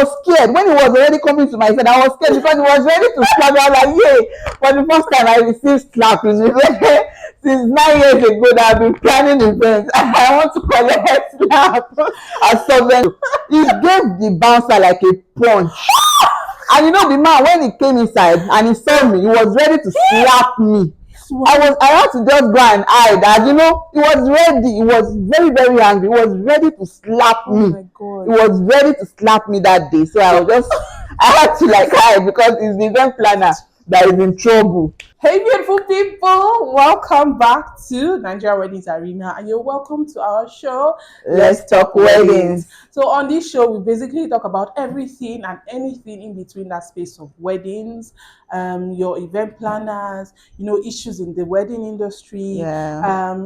was scared when he was already coming to my side. I was scared because he was ready to slap me. I was like, yeah. For the first time I received slap in the since 9 years ago that I've been planning events. I want to collect slap as something. He gave the bouncer like a punch. And you know the man, when he came inside and he saw me, he was ready to slap me. I had to just go and hide. And you know, he was ready. He was very, very angry. He was ready to slap me. My God. He was ready to slap me that day. So I had to like hide because it's the event planner that is in trouble. Hey beautiful people, welcome back to Nigerian Weddings Arena, and you're welcome to our show, Let's Talk Weddings. So on this show, we basically talk about everything and anything in between that space of weddings, your event planners, you know, issues in the wedding industry,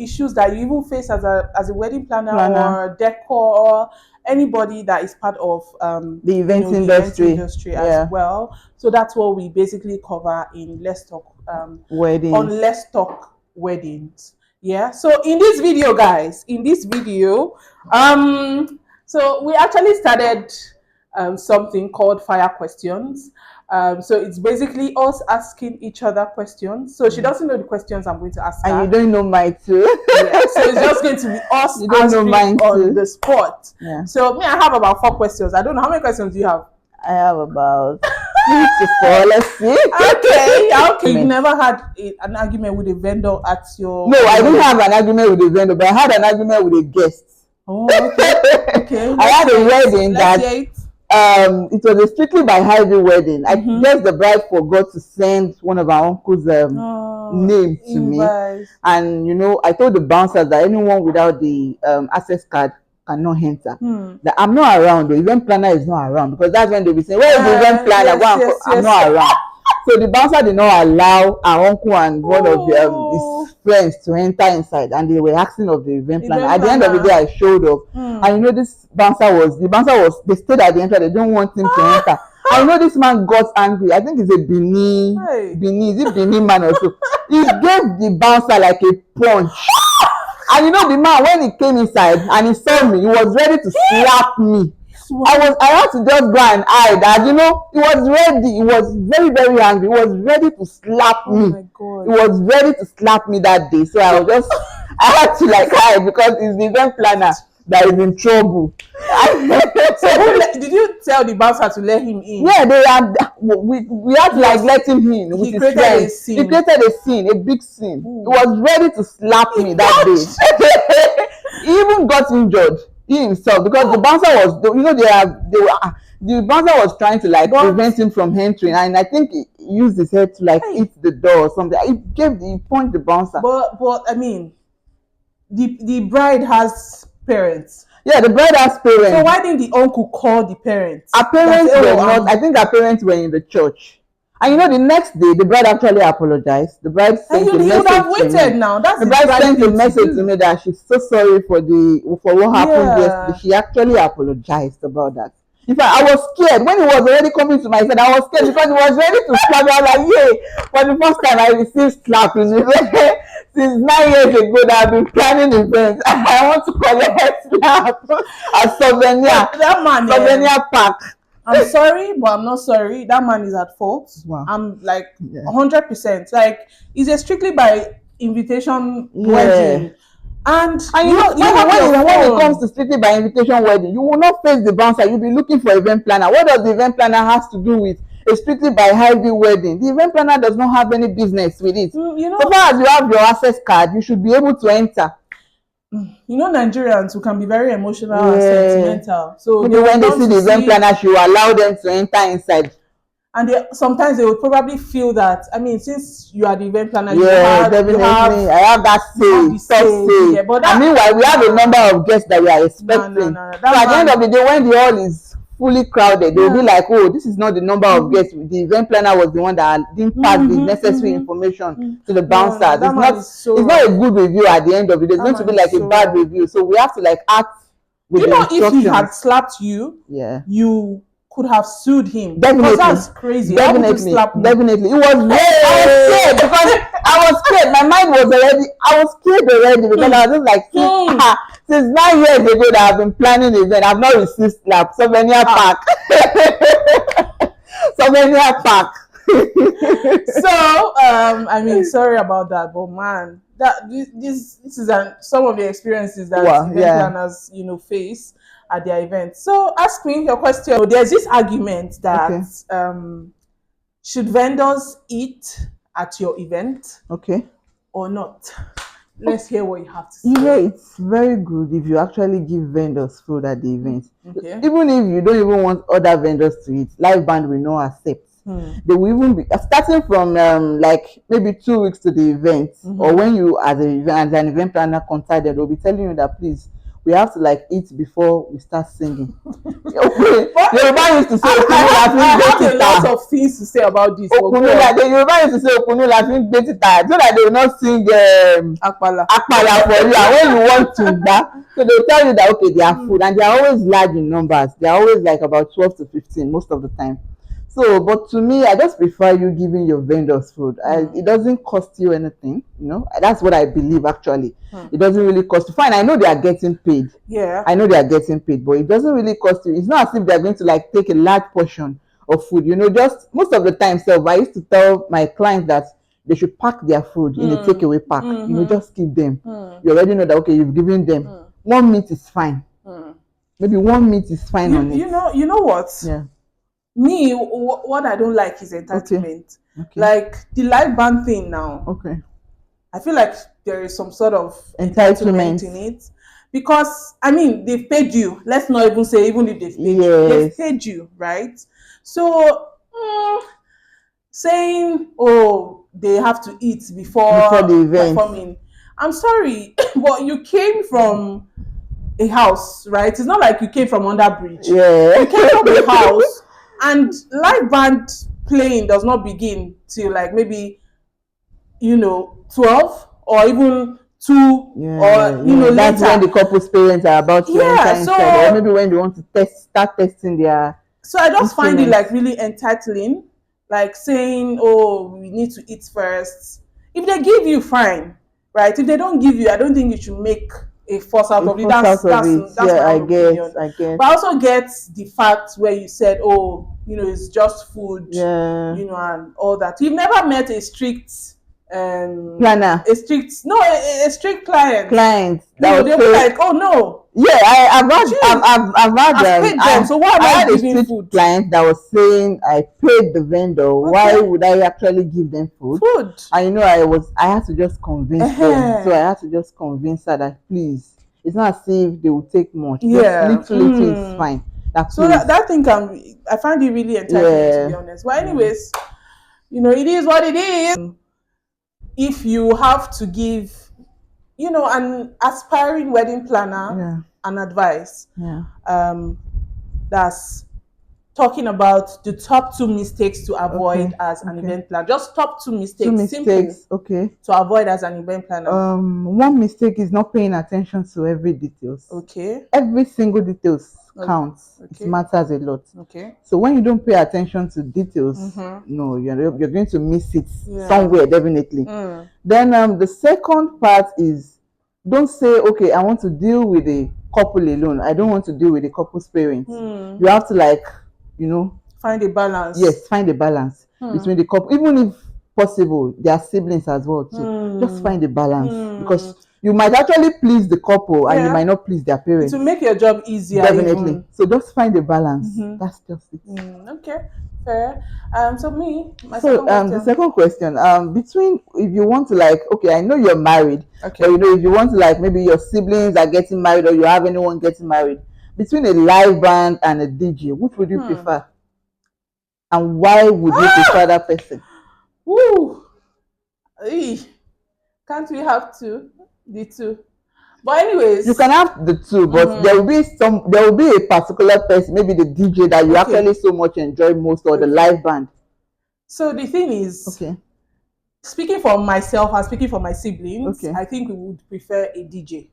issues that you even face as a wedding planner or decor, anybody that is part of the event industry as well. So that's what we basically cover in Let's Talk Weddings. On Let's Talk Weddings. Yeah. So in this video, guys, so we actually started something called Fire Questions. So it's basically us asking each other questions. So she doesn't know the questions I'm going to ask her. And you don't know mine too. Yeah, so it's just going to be us answering on the spot. Yeah. So me, I have about 4 questions. I don't know, how many questions do you have? I have about 3 to 4. Let's see. Okay. You never had an argument with a vendor at your... No, I didn't have an argument with a vendor, but I had an argument with a guest. Oh, okay. I had a wedding it was a strictly by highway wedding. I guess the bride forgot to send one of our uncle's name to me, and you know, I told the bouncers that anyone without the access card cannot enter. That I'm not around. The event planner is not around, because that's when they'll be saying, "Where is the event planner?" I'm not around. So the bouncer did not allow our uncle and one of his friends to enter inside, and they were asking of the event planner. At the end of the day, I showed up, and you know, the bouncer was. They stayed at the entrance. They don't want him to enter. I know this man got angry. I think he's a Benin man or so. He gave the bouncer like a punch. And you know the man, when he came inside and he saw me, he was ready to slap me. I had to just go and hide. And you know, he was ready. He was very, very angry. He was ready to slap me. Oh my God. He was ready to slap me that day. So I had to like hide, because it's the event planner that is in trouble. So did you tell the bouncer to let him in? Yeah, we had to like let him in with his friends. He created a scene, a big scene. He was ready to slap me that day. He even got injured, he himself, because the bouncer was, you know, the bouncer was trying to like prevent him from entering, and I think he used his head to like hit the door or something. He punched the bouncer. But I mean, the bride has parents. Yeah, the bride has parents. So why didn't the uncle call the parents? Our parents were not. I think our parents were in the church. And you know, the next day, the bride actually apologized. The bride sent a message to me. You would have waited now. That's the bride sent a message to me that she's so sorry for what happened yesterday. She actually apologized about that. In fact, I was scared when he was already coming to my side. I was scared because he was ready to slap me. I was like, yeah. For the first time, I received slap in the since 9 years ago that I've been planning events. I want to collect slap as souvenir pack. I'm sorry, but I'm not sorry. That man is at fault. Wow. I'm like 100%. Like, it's a strictly by invitation wedding. And you know, when it comes to strictly by invitation wedding, you will not face the bouncer. You'll be looking for event planner. What does the event planner has to do with a strictly by highway wedding? The event planner does not have any business with it. You know, so far as you have your access card, you should be able to enter. You know, Nigerians who can be very emotional and sentimental. So when they see the event planner, she will allow them to enter inside. And sometimes they would probably feel that, I mean, since you are the event planner, definitely. I have that say. Yeah, but meanwhile, we have a number of guests that we are expecting. So at the end of the day, when the hall is fully crowded, they'll be like, oh, this is not the number of guests. The event planner was the one that didn't pass the necessary information to the bouncers. It's not a good review at the end of the day. It's going to be like a bad review. So we have to like act with the instructions. If he had slapped you, you could have sued him. Definitely. Because that's crazy. Definitely. Definitely. It was I was scared because I was scared. My mind was already, I was scared already because I was just like, since 9 years ago that I've been planning the event, I've not received slap. So many a pack. So many a pack. So, I mean, sorry about that, but man, this is some of the experiences that event planners, face at their events. So, ask me your question. There's this argument that should vendors eat at your event? Or not? Let's hear what you have to say. It's very good if you actually give vendors food at the event. Even if you don't even want other vendors to eat, live band will not accept. They will even be starting from like maybe 2 weeks to the event, or when you as an event planner contact them, they'll be telling you that please, we have to like eat before we start singing. Yoruba used to say, I have a lot of things to say about this. Yoruba used to say, so that they will not sing akpala for you. And when you want to, so they'll tell you that okay, they are food, and they are always large in numbers. They are always like about 12 to 15 most of the time. So, but to me, I just prefer you giving your vendors food. It doesn't cost you anything, That's what I believe, actually. It doesn't really cost you. Fine, I know they are getting paid. I know they are getting paid, but it doesn't really cost you. It's not as if they're going to like take a large portion of food. Just most of the time, I used to tell my clients that they should pack their food in a takeaway pack. Just keep them. You already know that, okay, you've given them. 1 meat is fine. Maybe 1 meat is fine on it. You know what? Yeah. Me, what I don't like is entitlement. Like the live band thing now. I feel like there is some sort of entitlement in it. Because, I mean, they've paid you. Let's not even say, even if they've paid you. They've paid you, right? So, saying, oh, they have to eat before the event. Performing. I'm sorry, but you came from a house, right? It's not like you came from under bridge. You came from a house. And live band playing does not begin till like maybe 12 or even 2 or that's later. when the couple's parents are about to enter inside, or maybe when they want to start testing their. So I just find it like really entitling, like saying, oh, we need to eat first. If they give you, fine, right? If they don't give you, I don't think you should make a fuss out of it. That's my opinion. I guess. But I also get the fact where you said, oh, it's just food, and all that. You've never met a strict planner, a strict client that they'll be like, oh no, I've paid them, so why am I giving food? Client that was saying I paid the vendor, why would I actually give them food? And I had to just convince them. So I had to just convince her that please, it's not as if they will take much. Just little is fine. That thing I find it really enticing, to be honest. But anyways, it is what it is. If you have to give, an aspiring wedding planner an advice, that's talking about the top 2 mistakes to avoid as an event planner. Just top 2 mistakes. Simple, to avoid as an event planner. One mistake is not paying attention to every details. Every single details counts. It matters a lot. So when you don't pay attention to details, no, you're going to miss it somewhere, definitely. Then the second part is, don't say, okay, I want to deal with a couple alone. I don't want to deal with the couple's parents. You have to find a balance. Yes, find a balance between the couple, even if possible, their siblings as well too. Just find a balance, because you might actually please the couple and you might not please their parents. To make your job easier. Definitely. Even. So just find a balance. That's just it. Okay. Fair. So the second question, between, if you want to okay, I know you're married, but if you want to maybe your siblings are getting married or you have anyone getting married, between a live band and a DJ, which would you prefer? And why would you prefer that person? Woo! Can't we have the two? But anyways, you can have the two, but there will be a particular person, maybe the DJ that you actually so much enjoy most, or the live band. So the thing is, speaking for myself and speaking for my siblings, I think we would prefer a DJ.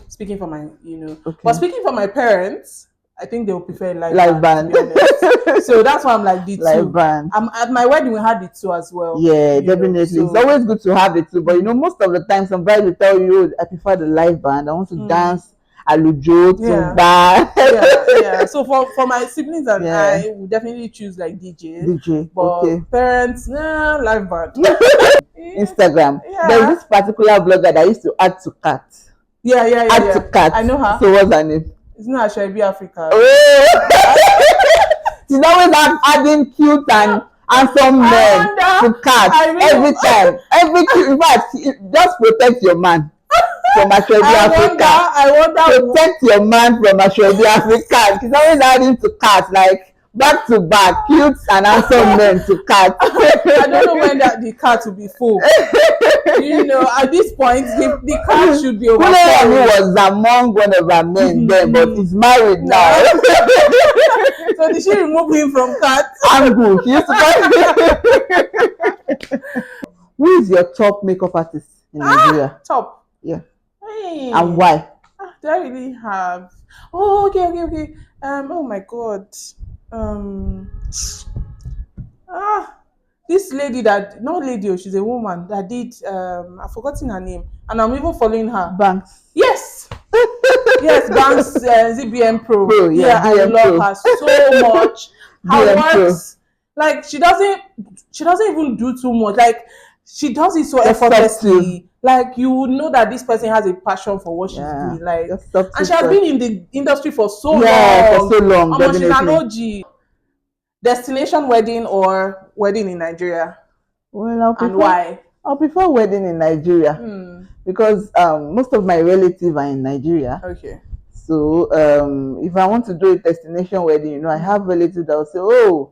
Speaking for my, but speaking for my parents, I think they will prefer live band. To be honest. So that's why I'm like the live two. Band. At my wedding we had the two as well. Yeah, definitely. So. It's always good to have the two, but most of the time, some guys will tell you, I prefer the live band. I want to dance. Alujo, Tumba. Yeah. So for my siblings and I would definitely choose like DJ. But parents, live band. Instagram. There's this particular blogger that used to add to cart. Add to cart. I know her. So what's her name? It's not Ashaibi Africa. She's always adding cute and handsome men to cart every time. In fact, just protect your man from Ashaibi Africa. I wonder. Protect your man from Ashaibi Africa. She's always adding to cart, like back to back, cute and handsome men to cart. I don't know when the cart will be full. At this point, the cart should be overflowing. He was among one of our men then, but he's married now. So did she remove him from cart? Angle. She used to Who is your top makeup artist in Nigeria? Top. Yeah. Hey. And why? Do I really have? Oh, okay. Oh my God. This lady she's a woman that did I've forgotten her name and I'm even following her. Banks. Yes. Yes, Banks ZBM Pro. I love her so much. Her works, like she doesn't even do too much. Like she does it so effortlessly. Like you would know that this person has a passion for what she's doing. Like, and she has been in the industry for so long. For so long. She's an OG. Destination wedding or wedding in Nigeria? Well, why? I'll prefer wedding in Nigeria because most of my relatives are in Nigeria. Okay. So if I want to do a destination wedding, I have relatives that will say, "Oh,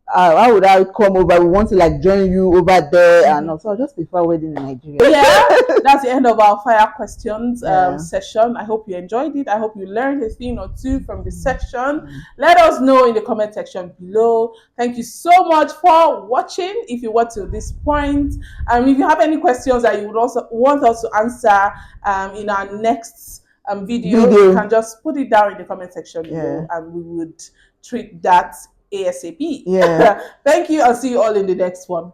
how would I come over? We want to like join you over there," and also I'll just prefer wedding in Nigeria. Yeah, that's the end of our fire questions session. I hope you enjoyed it. I hope you learned a thing or two from the section. Let us know in the comment section below. Thank you so much for watching. If you watched to this point, if you have any questions that you would also want us to answer in our next video, you can just put it down in the comment section below, and we would treat that ASAP. Yeah. Thank you. I'll see you all in the next one. Bye.